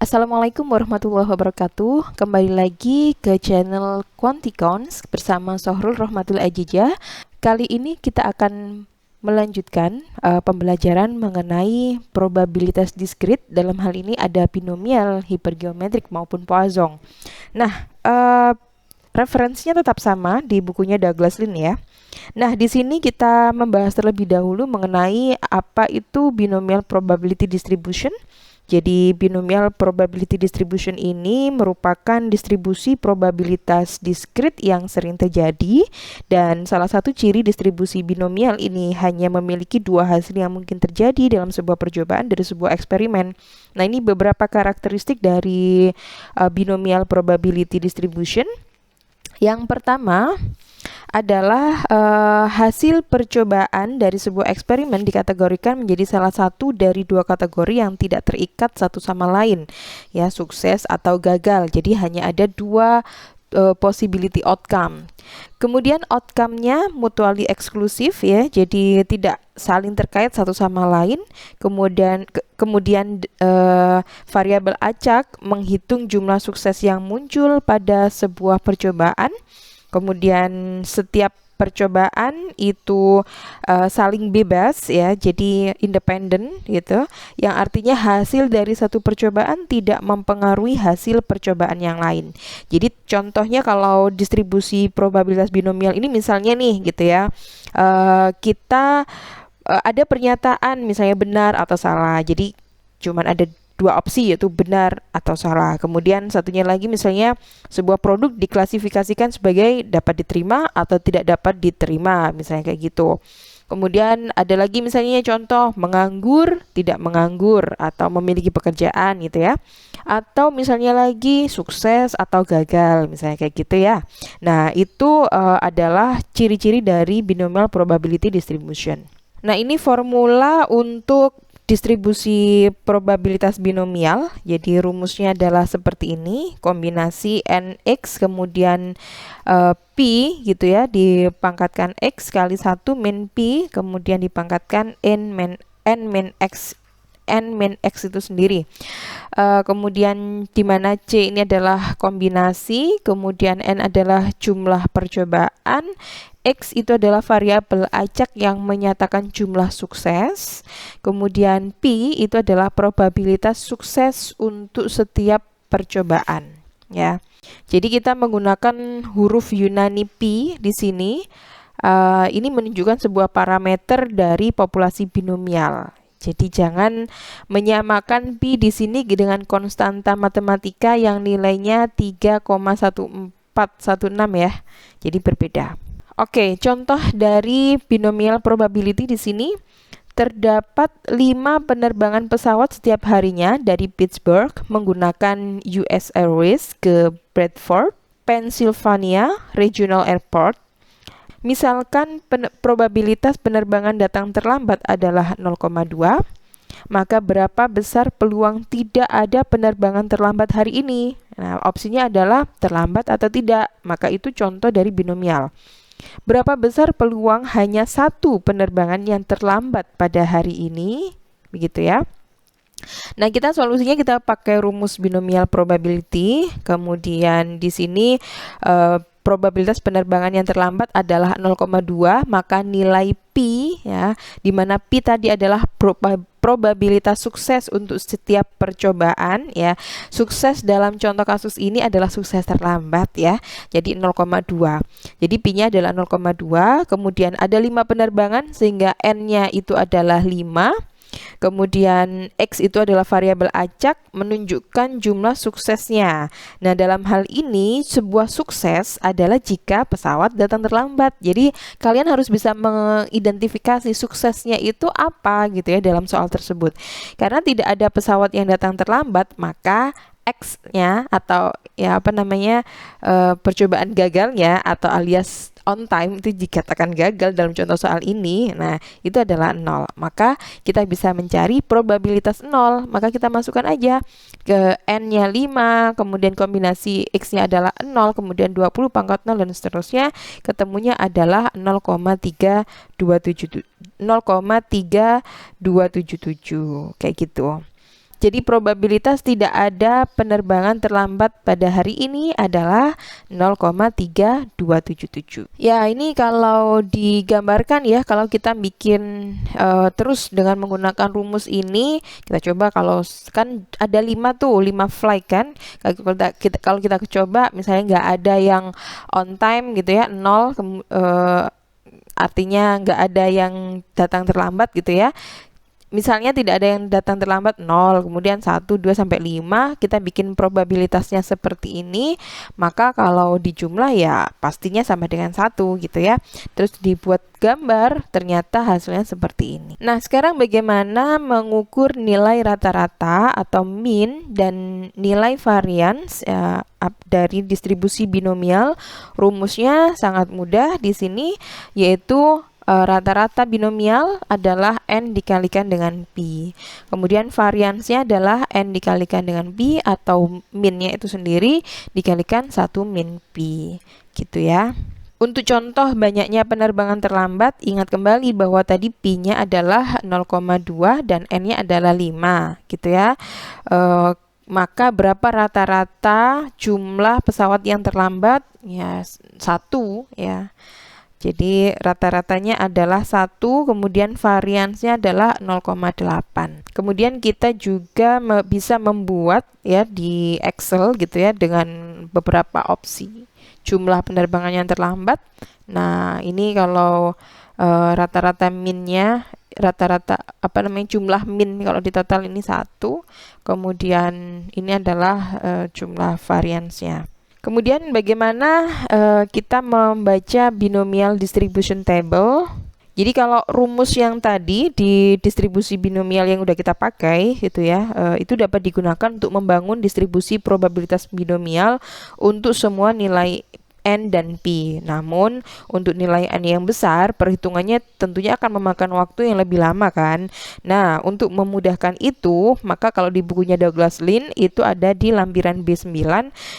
Assalamualaikum warahmatullahi wabarakatuh. Kembali lagi ke channel Quanticons bersama Sohrul Rohmatul Ajijah. Kali ini kita akan melanjutkan pembelajaran mengenai probabilitas diskrit. Dalam hal ini ada binomial, hipergeometrik maupun Poisson. Nah, referensinya tetap sama di bukunya Douglas Lin ya. Nah, di sini kita membahas terlebih dahulu mengenai apa itu binomial probability distribution. Jadi binomial probability distribution ini merupakan distribusi probabilitas diskrit yang sering terjadi, dan salah satu ciri distribusi binomial ini hanya memiliki dua hasil yang mungkin terjadi dalam sebuah percobaan dari sebuah eksperimen. Nah, ini beberapa karakteristik dari binomial probability distribution. Yang pertama adalah hasil percobaan dari sebuah eksperimen dikategorikan menjadi salah satu dari dua kategori yang tidak terikat satu sama lain, ya, sukses atau gagal. Jadi hanya ada dua possibility outcome. Kemudian outcome-nya mutually eksklusif ya, jadi tidak saling terkait satu sama lain. Kemudian variabel acak menghitung jumlah sukses yang muncul pada sebuah percobaan. Kemudian setiap percobaan itu saling bebas ya, jadi independen gitu, yang artinya hasil dari satu percobaan tidak mempengaruhi hasil percobaan yang lain. Jadi contohnya kalau distribusi probabilitas binomial ini misalnya nih gitu ya, kita ada pernyataan misalnya benar atau salah, jadi cuman ada dua opsi, yaitu benar atau salah. Kemudian satunya lagi misalnya sebuah produk diklasifikasikan sebagai dapat diterima atau tidak dapat diterima, misalnya kayak gitu. Kemudian ada lagi misalnya contoh menganggur, tidak menganggur, atau memiliki pekerjaan gitu ya. Atau misalnya lagi sukses atau gagal, misalnya kayak gitu ya. Nah, itu adalah ciri-ciri dari binomial probability distribution. Nah, ini formula untuk distribusi probabilitas binomial. Jadi rumusnya adalah seperti ini, kombinasi nx kemudian p gitu ya, dipangkatkan x kali 1 min p, kemudian dipangkatkan n min x itu sendiri. Kemudian di mana C ini adalah kombinasi, kemudian N adalah jumlah percobaan, X itu adalah variabel acak yang menyatakan jumlah sukses, kemudian P itu adalah probabilitas sukses untuk setiap percobaan ya. Jadi kita menggunakan huruf Yunani P di sini. Ini menunjukkan sebuah parameter dari populasi binomial. Jadi jangan menyamakan pi di sini dengan konstanta matematika yang nilainya 3,1416 ya. Jadi berbeda. Oke, contoh dari binomial probability di sini terdapat 5 penerbangan pesawat setiap harinya dari Pittsburgh menggunakan US Airways ke Bradford, Pennsylvania Regional Airport. Misalkan probabilitas penerbangan datang terlambat adalah 0,2, maka berapa besar peluang tidak ada penerbangan terlambat hari ini? Nah, opsinya adalah terlambat atau tidak, maka itu contoh dari binomial. Berapa besar peluang hanya satu penerbangan yang terlambat pada hari ini? Begitu ya. Nah, solusinya kita pakai rumus binomial probability. Kemudian di sini probabilitas penerbangan yang terlambat adalah 0,2, maka nilai pi ya, di mana pi tadi adalah probabilitas sukses untuk setiap percobaan ya. Sukses dalam contoh kasus ini adalah sukses terlambat ya. Jadi 0,2. Jadi pi-nya adalah 0,2, kemudian ada 5 penerbangan sehingga n-nya itu adalah 5. Kemudian X itu adalah variabel acak menunjukkan jumlah suksesnya. Nah, dalam hal ini sebuah sukses adalah jika pesawat datang terlambat. Jadi kalian harus bisa mengidentifikasi suksesnya itu apa gitu ya dalam soal tersebut. Karena tidak ada pesawat yang datang terlambat, maka X-nya atau ya percobaan gagalnya atau alias on time itu dikatakan gagal dalam contoh soal ini. Nah, itu adalah 0. Maka kita bisa mencari probabilitas 0. Maka kita masukkan aja ke n-nya 5, kemudian kombinasi x-nya adalah 0, kemudian 20 pangkat 0 dan seterusnya. Ketemunya adalah 0,3277. Kayak gitu. Jadi probabilitas tidak ada penerbangan terlambat pada hari ini adalah 0,3277. Ya, ini kalau digambarkan ya, kalau kita bikin terus dengan menggunakan rumus ini, kita coba kalau kan ada 5 flight kan. Kalau kita coba misalnya nggak ada yang on time gitu ya, 0, artinya nggak ada yang datang terlambat gitu ya. Misalnya tidak ada yang datang terlambat 0, kemudian 1, 2, sampai 5, kita bikin probabilitasnya seperti ini, maka kalau dijumlah ya pastinya sama dengan 1 gitu ya. Terus dibuat gambar, ternyata hasilnya seperti ini. Nah, sekarang bagaimana mengukur nilai rata-rata atau mean dan nilai variance dari distribusi binomial? Rumusnya sangat mudah di sini, yaitu rata-rata binomial adalah n dikalikan dengan pi. Kemudian variansnya adalah n dikalikan dengan pi atau minnya itu sendiri dikalikan 1 min pi. Gitu ya. Untuk contoh banyaknya penerbangan terlambat, ingat kembali bahwa tadi pi-nya adalah 0,2 dan n-nya adalah 5, gitu ya. Maka berapa rata-rata jumlah pesawat yang terlambat? Ya, 1 ya. Jadi rata-ratanya adalah 1, kemudian variansnya adalah 0,8. Kemudian kita juga bisa membuat ya di Excel gitu ya dengan beberapa opsi jumlah penerbangan yang terlambat. Nah, ini kalau rata-rata minnya, jumlah min kalau di total ini 1, kemudian ini adalah jumlah variansnya. Kemudian bagaimana kita membaca binomial distribution table? Jadi kalau rumus yang tadi di distribusi binomial yang udah kita pakai gitu ya, itu dapat digunakan untuk membangun distribusi probabilitas binomial untuk semua nilai n dan p. Namun untuk nilai n yang besar, perhitungannya tentunya akan memakan waktu yang lebih lama kan. Nah, untuk memudahkan itu, maka kalau di bukunya Douglas Lynn itu ada di lampiran B9,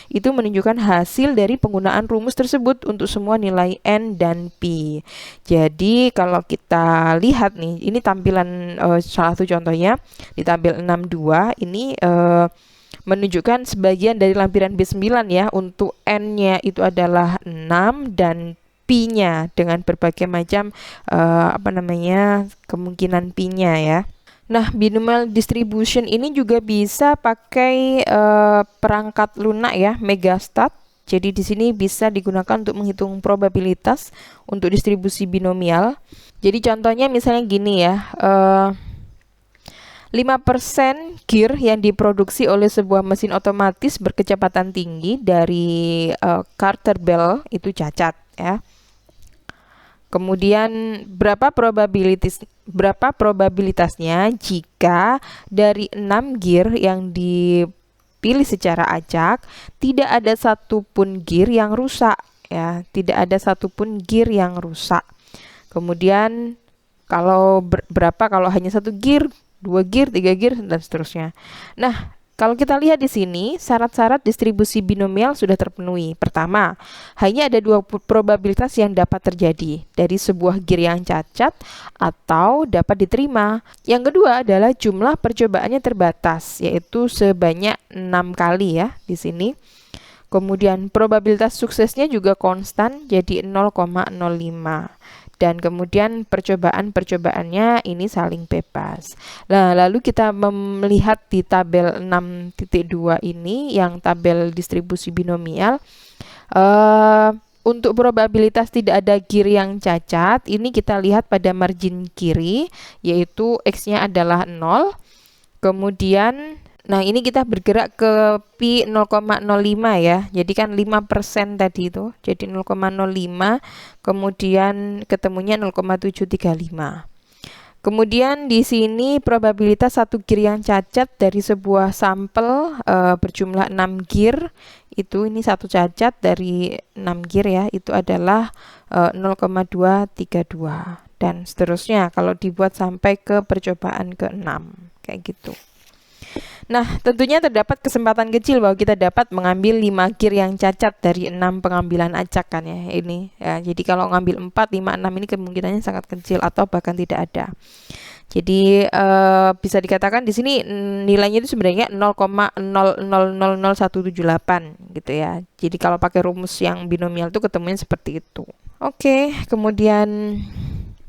itu menunjukkan hasil dari penggunaan rumus tersebut untuk semua nilai n dan p. Jadi kalau kita lihat nih, ini tampilan salah satu contohnya di tabel 62 ini menunjukkan sebagian dari lampiran B9 ya. Untuk n-nya itu adalah 6 dan pi-nya dengan berbagai macam kemungkinan pi-nya ya. Nah, binomial distribution ini juga bisa pakai perangkat lunak ya, Megastat. Jadi di sini bisa digunakan untuk menghitung probabilitas untuk distribusi binomial. Jadi contohnya misalnya gini ya, 5% gear yang diproduksi oleh sebuah mesin otomatis berkecepatan tinggi dari Carter Bell itu cacat ya. Kemudian berapa probabilitasnya jika dari 6 gear yang dipilih secara acak tidak ada satupun gear yang rusak ya, tidak ada satupun gear yang rusak. Kemudian kalau berapa kalau hanya 1 gear, 2 gear, 3 gear, dan seterusnya. Nah, kalau kita lihat di sini, syarat-syarat distribusi binomial sudah terpenuhi. Pertama, hanya ada 2 probabilitas yang dapat terjadi dari sebuah gear yang cacat atau dapat diterima. Yang kedua adalah jumlah percobaannya terbatas, yaitu sebanyak 6 kali ya di sini. Kemudian probabilitas suksesnya juga konstan, jadi 0,05. Dan kemudian percobaan-percobaannya ini saling bebas. Nah, lalu kita melihat di tabel 6.2 ini yang tabel distribusi binomial. Untuk probabilitas tidak ada gear yang cacat, ini kita lihat pada margin kiri, yaitu X-nya adalah 0. Kemudian nah, ini kita bergerak ke pi 0,05 ya. Jadi kan 5% tadi itu. Jadi 0,05, kemudian ketemunya 0,735. Kemudian di sini probabilitas 1 gear yang cacat dari sebuah sampel berjumlah 6 gear. Itu ini 1 cacat dari 6 gear ya. Itu adalah 0,232 dan seterusnya kalau dibuat sampai ke percobaan ke-6 kayak gitu. Nah, tentunya terdapat kesempatan kecil bahwa kita dapat mengambil 5 gear yang cacat dari 6 pengambilan acak kan ya ini. Ya, jadi kalau ngambil 4, 5, 6 ini kemungkinannya sangat kecil atau bahkan tidak ada. Jadi bisa dikatakan di sini nilainya itu sebenarnya 0,0000178 gitu ya. Jadi kalau pakai rumus yang binomial itu ketemunya seperti itu. Oke, kemudian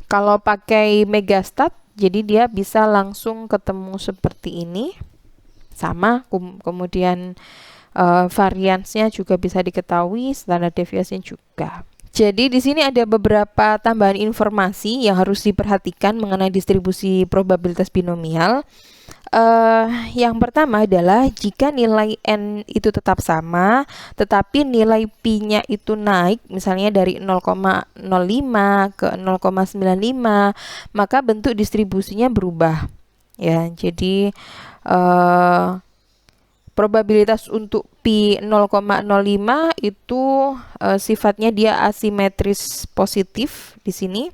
kalau pakai megastat, jadi dia bisa langsung ketemu seperti ini. Sama, kemudian variansnya juga bisa diketahui, standar deviasinya juga. Jadi di sini ada beberapa tambahan informasi yang harus diperhatikan mengenai distribusi probabilitas binomial. Yang pertama adalah jika nilai n itu tetap sama, tetapi nilai pi-nya itu naik, misalnya dari 0,05 ke 0,95, maka bentuk distribusinya berubah. Ya, jadi probabilitas untuk pi 0,05 itu sifatnya dia asimetris positif di sini.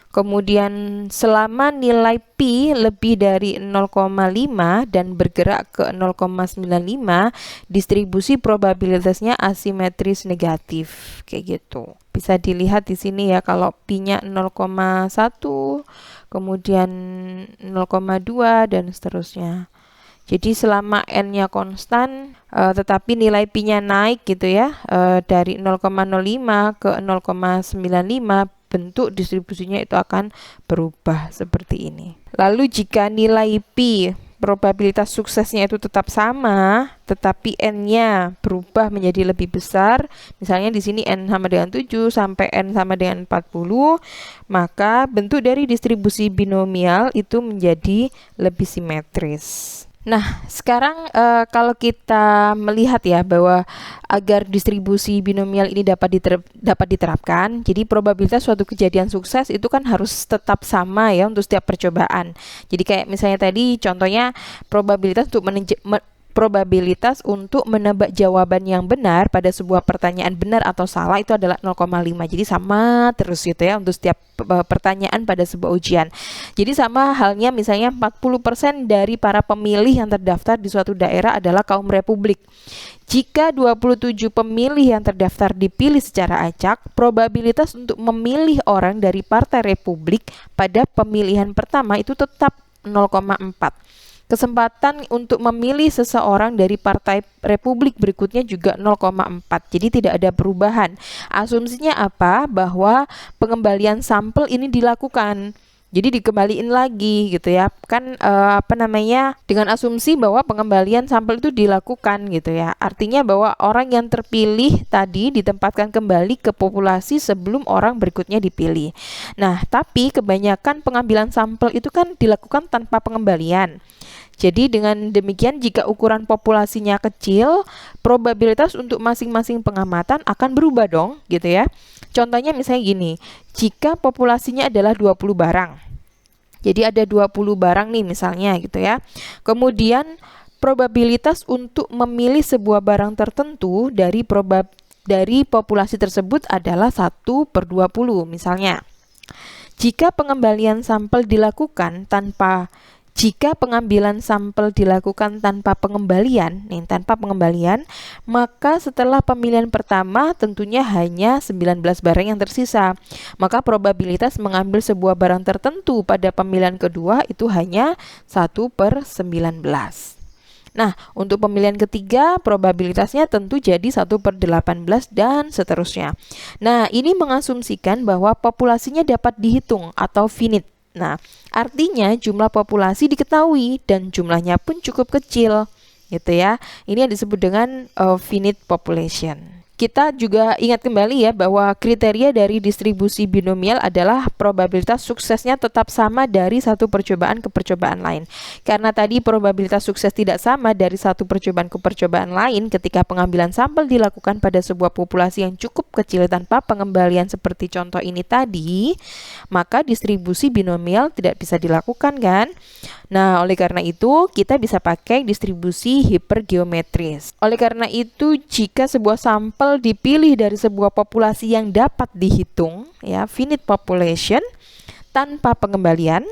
Kemudian selama nilai pi lebih dari 0,5 dan bergerak ke 0,95, distribusi probabilitasnya asimetris negatif, kayak gitu. Bisa dilihat di sini ya, kalau pi-nya 0,1, kemudian 0,2 dan seterusnya. Jadi selama n-nya konstan, tetapi nilai pi-nya naik gitu ya, dari 0,05 ke 0,95, bentuk distribusinya itu akan berubah seperti ini. Lalu jika nilai pi, probabilitas suksesnya itu tetap sama, tetapi n-nya berubah menjadi lebih besar, misalnya di sini n sama dengan 7 sampai n sama dengan 40, maka bentuk dari distribusi binomial itu menjadi lebih simetris. Nah, sekarang kalau kita melihat ya bahwa agar distribusi binomial ini dapat diterapkan, jadi probabilitas suatu kejadian sukses itu kan harus tetap sama ya untuk setiap percobaan. Jadi kayak misalnya tadi contohnya probabilitas untuk menebak jawaban yang benar pada sebuah pertanyaan benar atau salah itu adalah 0,5. Jadi sama terus gitu ya untuk setiap pertanyaan pada sebuah ujian. Jadi sama halnya misalnya 40% dari para pemilih yang terdaftar di suatu daerah adalah kaum Republik. Jika 27 pemilih yang terdaftar dipilih secara acak, probabilitas untuk memilih orang dari Partai Republik pada pemilihan pertama itu tetap 0,4. Kesempatan untuk memilih seseorang dari Partai Republik berikutnya juga 0,4. Jadi tidak ada perubahan. Asumsinya apa? Bahwa pengembalian sampel ini dilakukan. Jadi dikembaliin lagi gitu ya. Kan dengan asumsi bahwa pengembalian sampel itu dilakukan gitu ya. Artinya bahwa orang yang terpilih tadi ditempatkan kembali ke populasi sebelum orang berikutnya dipilih. Nah, tapi kebanyakan pengambilan sampel itu kan dilakukan tanpa pengembalian. Jadi dengan demikian jika ukuran populasinya kecil, probabilitas untuk masing-masing pengamatan akan berubah dong, gitu ya. Contohnya misalnya gini, jika populasinya adalah 20 barang. Jadi ada 20 barang nih misalnya gitu ya. Kemudian probabilitas untuk memilih sebuah barang tertentu dari populasi tersebut adalah 1/20 misalnya. Jika pengambilan sampel dilakukan tanpa pengembalian, maka setelah pemilihan pertama tentunya hanya 19 barang yang tersisa. Maka probabilitas mengambil sebuah barang tertentu pada pemilihan kedua itu hanya 1/19. Nah, untuk pemilihan ketiga probabilitasnya tentu jadi 1/18 dan seterusnya. Nah, ini mengasumsikan bahwa populasinya dapat dihitung atau finite. Nah, artinya jumlah populasi diketahui dan jumlahnya pun cukup kecil, gitu ya. Ini yang disebut dengan finite population. Kita juga ingat kembali ya bahwa kriteria dari distribusi binomial adalah probabilitas suksesnya tetap sama dari satu percobaan ke percobaan lain. Karena tadi probabilitas sukses tidak sama dari satu percobaan ke percobaan lain ketika pengambilan sampel dilakukan pada sebuah populasi yang cukup kecil tanpa pengembalian seperti contoh ini tadi, maka distribusi binomial tidak bisa dilakukan kan? Nah, oleh karena itu kita bisa pakai distribusi hipergeometris. Oleh karena itu, jika sebuah sampel dipilih dari sebuah populasi yang dapat dihitung, ya, finite population, tanpa pengembalian,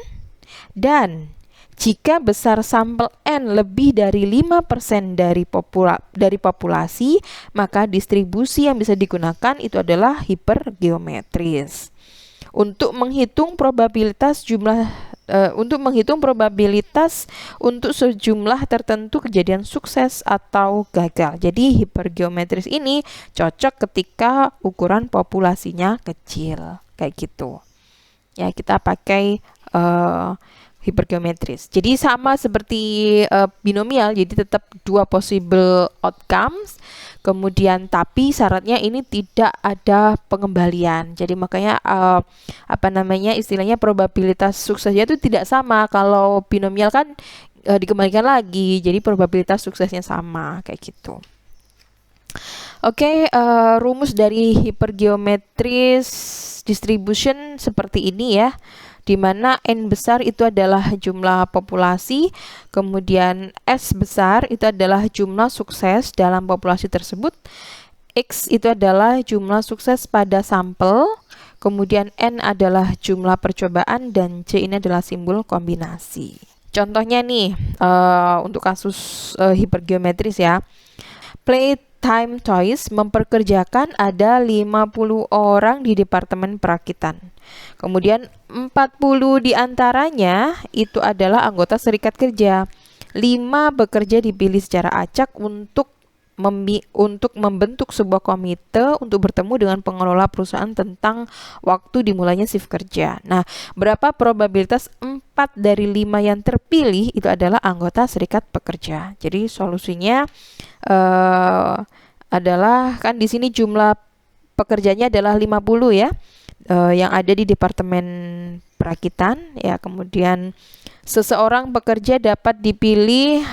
dan jika besar sampel N lebih dari 5% dari populasi, maka distribusi yang bisa digunakan itu adalah hipergeometris. Untuk menghitung probabilitas jumlah untuk menghitung probabilitas untuk sejumlah tertentu kejadian sukses atau gagal. Jadi hipergeometris ini cocok ketika ukuran populasinya kecil, kayak gitu. Ya, kita pakai hipergeometris. Jadi sama seperti binomial, jadi tetap dua possible outcomes. Kemudian tapi syaratnya ini tidak ada pengembalian. Jadi makanya istilahnya probabilitas suksesnya itu tidak sama. Kalau binomial kan dikembalikan lagi. Jadi probabilitas suksesnya sama kayak gitu. Oke, rumus dari hipergeometris distribution seperti ini ya, di mana N besar itu adalah jumlah populasi, kemudian S besar itu adalah jumlah sukses dalam populasi tersebut, X itu adalah jumlah sukses pada sampel, kemudian N adalah jumlah percobaan, dan C ini adalah simbol kombinasi. Contohnya nih, untuk kasus hipergeometris ya, Playtime Toys memperkerjakan ada 50 orang di Departemen Perakitan. Kemudian 40 diantaranya itu adalah anggota serikat kerja. 5 bekerja dipilih secara acak untuk membentuk sebuah komite untuk bertemu dengan pengelola perusahaan tentang waktu dimulainya shift kerja. Nah, berapa probabilitas 4 dari 5 yang terpilih itu adalah anggota serikat pekerja. Jadi solusinya adalah, kan di sini jumlah pekerjanya adalah 50 ya, yang ada di Departemen Perakitan ya. Kemudian seorang pekerja dapat dipilih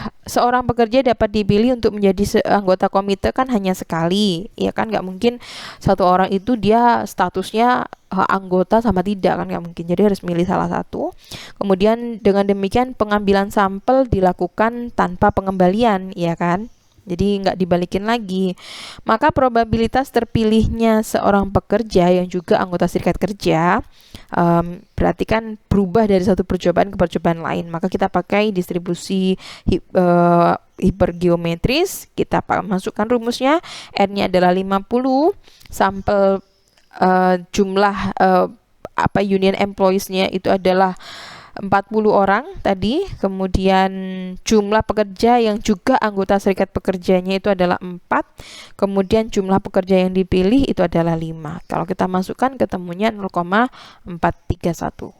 untuk menjadi anggota komite kan hanya sekali ya kan, nggak mungkin satu orang itu dia statusnya anggota sama tidak kan, nggak mungkin. Jadi harus milih salah satu. Kemudian dengan demikian pengambilan sampel dilakukan tanpa pengembalian ya kan, jadi nggak dibalikin lagi. Maka probabilitas terpilihnya seorang pekerja yang juga anggota serikat kerja berarti kan berubah dari satu percobaan ke percobaan lain. Maka kita pakai distribusi hipergeometris. Kita masukkan rumusnya. N-nya adalah 50, sampel jumlah union employees-nya itu adalah 40 orang tadi, kemudian jumlah pekerja yang juga anggota serikat pekerjanya itu adalah 4, kemudian jumlah pekerja yang dipilih itu adalah 5. Kalau kita masukkan ketemunya 0,431.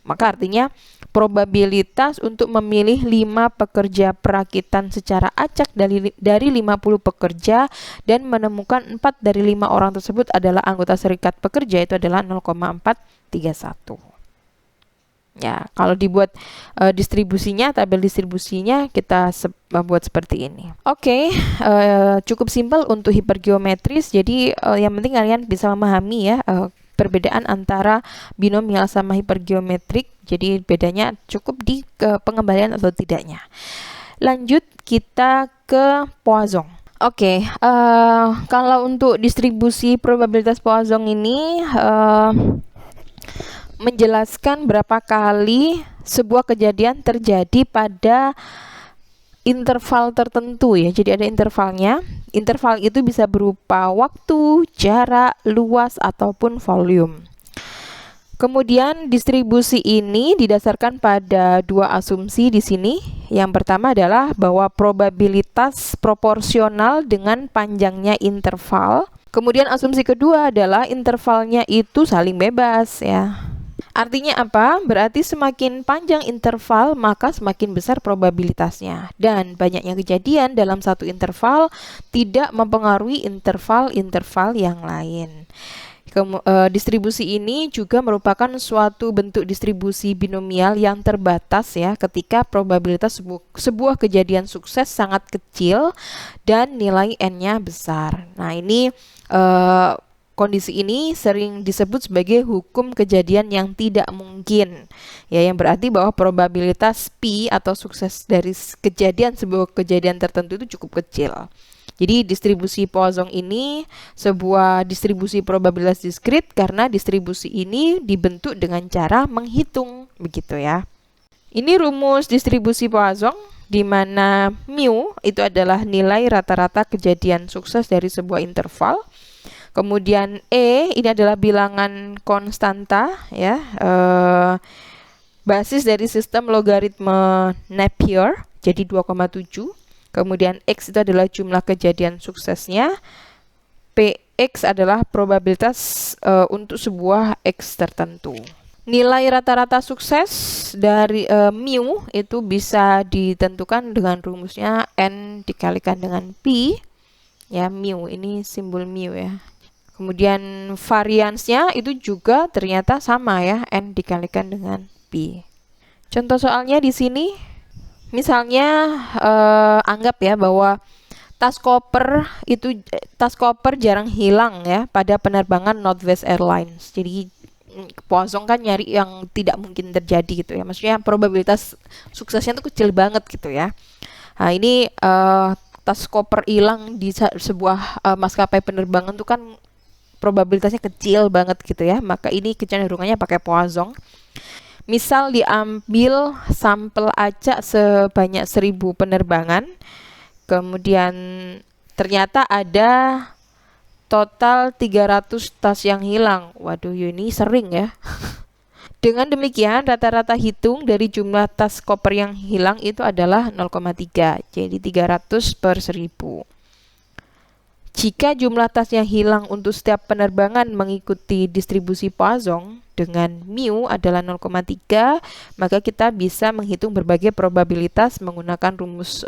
Maka artinya probabilitas untuk memilih 5 pekerja perakitan secara acak dari 50 pekerja dan menemukan 4 dari 5 orang tersebut adalah anggota serikat pekerja itu adalah 0,431. Ya, kalau dibuat distribusinya, tabel distribusinya kita buat seperti ini. Oke, cukup simpel untuk hipergeometris. Jadi yang penting kalian bisa memahami ya perbedaan antara binomial sama hipergeometrik. Jadi bedanya cukup di pengembalian atau tidaknya. Lanjut kita ke Poisson. Oke, kalau untuk distribusi probabilitas Poisson ini menjelaskan berapa kali sebuah kejadian terjadi pada interval tertentu ya. Jadi ada intervalnya. Interval itu bisa berupa waktu, jarak, luas, ataupun volume. Kemudian distribusi ini didasarkan pada dua asumsi di sini. Yang pertama adalah bahwa probabilitas proporsional dengan panjangnya interval. Kemudian asumsi kedua adalah intervalnya itu saling bebas ya. Artinya apa? Berarti semakin panjang interval maka semakin besar probabilitasnya. Dan banyaknya kejadian dalam satu interval tidak mempengaruhi interval-interval yang lain. Distribusi ini juga merupakan suatu bentuk distribusi binomial yang terbatas ya, ketika probabilitas sebuah kejadian sukses sangat kecil dan nilai N-nya besar. Nah, ini kondisi ini sering disebut sebagai hukum kejadian yang tidak mungkin. Ya, yang berarti bahwa probabilitas P atau sukses dari sebuah kejadian tertentu itu cukup kecil. Jadi distribusi Poisson ini sebuah distribusi probabilitas diskrit karena distribusi ini dibentuk dengan cara menghitung, begitu ya. Ini rumus distribusi Poisson di mana mu itu adalah nilai rata-rata kejadian sukses dari sebuah interval. Kemudian E ini adalah bilangan konstanta ya, basis dari sistem logaritma Napier, jadi 2,7. Kemudian X itu adalah jumlah kejadian suksesnya. Px adalah probabilitas untuk sebuah X tertentu. Nilai rata-rata sukses dari mu itu bisa ditentukan dengan rumusnya N dikalikan dengan Pi. Ya, mu ini simbol mu ya. Kemudian variansnya itu juga ternyata sama ya, N dikalikan dengan Pi. Contoh soalnya di sini, misalnya anggap ya bahwa tas koper jarang hilang ya pada penerbangan Northwest Airlines. Jadi Poisson kan nyari yang tidak mungkin terjadi gitu ya. Maksudnya probabilitas suksesnya tuh kecil banget gitu ya. Nah, ini tas koper hilang di sebuah maskapai penerbangan tuh kan probabilitasnya kecil banget gitu ya. Maka ini kecenderungannya pakai Poisson. Misal diambil sampel acak sebanyak 1000 penerbangan. Kemudian ternyata ada total 300 tas yang hilang. Waduh, ini sering ya. Dengan demikian, rata-rata hitung dari jumlah tas koper yang hilang itu adalah 0,3. Jadi 300 per 1000. Jika jumlah tas yang hilang untuk setiap penerbangan mengikuti distribusi Poisson dengan mu adalah 0,3, maka kita bisa menghitung berbagai probabilitas menggunakan rumus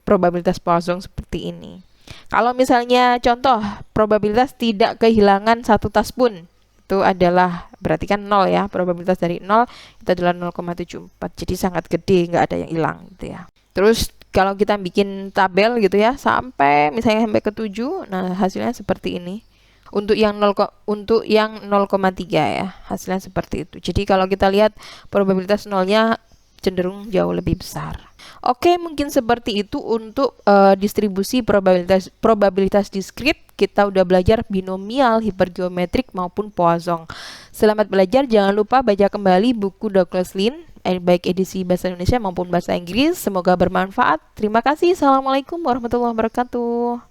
probabilitas Poisson seperti ini. Kalau misalnya contoh probabilitas tidak kehilangan satu tas pun, itu adalah berarti kan 0 ya, probabilitas dari 0 itu adalah 0,74, jadi sangat gede, nggak ada yang hilang gitu ya. Terus kalau kita bikin tabel gitu ya, sampai misalnya sampai ke 7, nah hasilnya seperti ini. Untuk yang 0,3 ya, hasilnya seperti itu. Jadi kalau kita lihat probabilitas nolnya cenderung jauh lebih besar. Oke, mungkin seperti itu untuk distribusi probabilitas diskrit. Kita udah belajar binomial, hipergeometrik maupun Poisson. Selamat belajar, jangan lupa baca kembali buku Douglas Lin, baik edisi bahasa Indonesia maupun bahasa Inggris. Semoga bermanfaat. Terima kasih. Assalamualaikum warahmatullahi wabarakatuh.